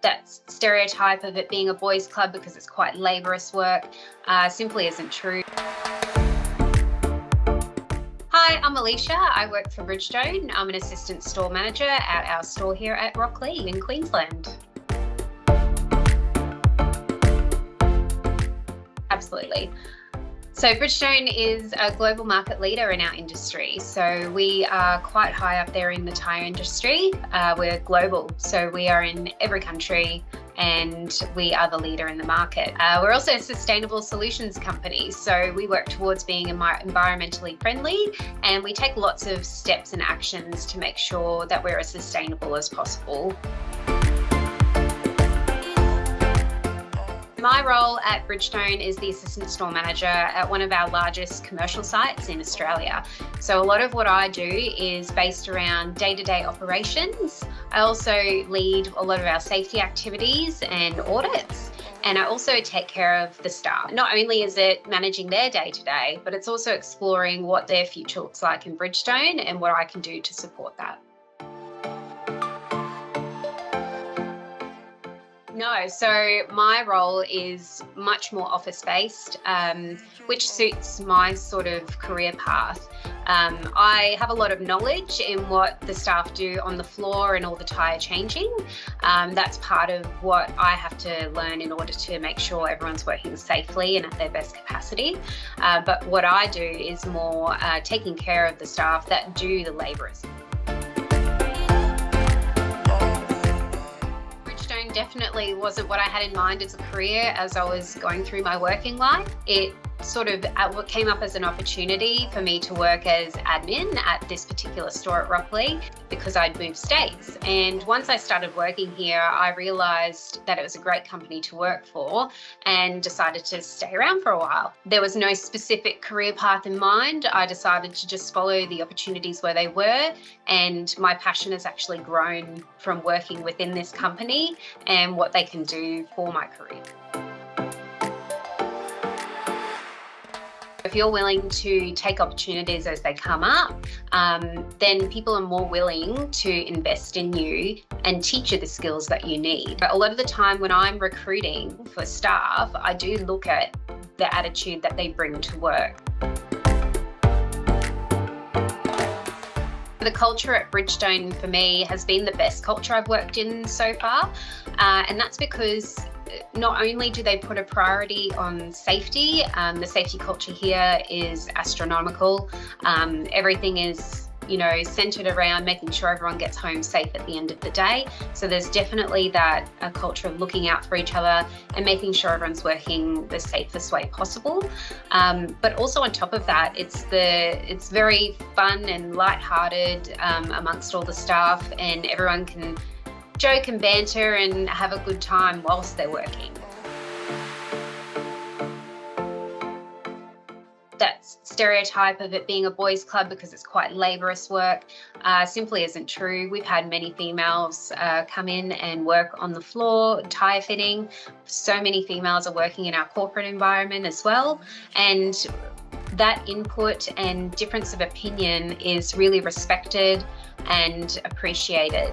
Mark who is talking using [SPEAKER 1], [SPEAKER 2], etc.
[SPEAKER 1] that stereotype of it being a boys' club because it's quite laborious work simply isn't true. Hi, I'm Alicia. I work for Bridgestone. I'm an assistant store manager at our store here at Rocklea in Queensland. Absolutely. So Bridgestone is a global market leader in our industry. So we are quite high up there in the tyre industry. We're global, so we are in every country and we are the leader in the market. We're also a sustainable solutions company. So we work towards being environmentally friendly, and we take lots of steps and actions to make sure that we're as sustainable as possible. My role at Bridgestone is the assistant store manager at one of our largest commercial sites in Australia. So a lot of what I do is based around day-to-day operations. I also lead a lot of our safety activities and audits. And I also take care of the staff. Not only is it managing their day-to-day, but it's also exploring what their future looks like in Bridgestone and what I can do to support that. No, so my role is much more office-based, which suits my sort of career path. I have a lot of knowledge in what the staff do on the floor and all the tyre changing. That's part of what I have to learn in order to make sure everyone's working safely and at their best capacity. But what I do is more taking care of the staff that do the labourers. Definitely wasn't what I had in mind as a career as I was going through my working life. It sort of came up as an opportunity for me to work as admin at this particular store at Rocklea because I'd moved states. And once I started working here, I realised that it was a great company to work for and decided to stay around for a while. There was no specific career path in mind. I decided to just follow the opportunities where they were, and my passion has actually grown from working within this company and what they can do for my career. If you're willing to take opportunities as they come up, then people are more willing to invest in you and teach you the skills that you need. But a lot of the time when I'm recruiting for staff, I do look at the attitude that they bring to work. The culture at Bridgestone for me has been the best culture I've worked in so far, and that's because not only do they put a priority on safety, the safety culture here is astronomical. Everything is, centered around making sure everyone gets home safe at the end of the day. So there's definitely that a culture of looking out for each other and making sure everyone's working the safest way possible. But also on top of that, it's very fun and lighthearted amongst all the staff, and everyone can joke and banter and have a good time whilst they're working. That stereotype of it being a boys' club because it's quite laborious work simply isn't true. We've had many females come in and work on the floor, tyre fitting. So many females are working in our corporate environment as well. And that input and difference of opinion is really respected and appreciated.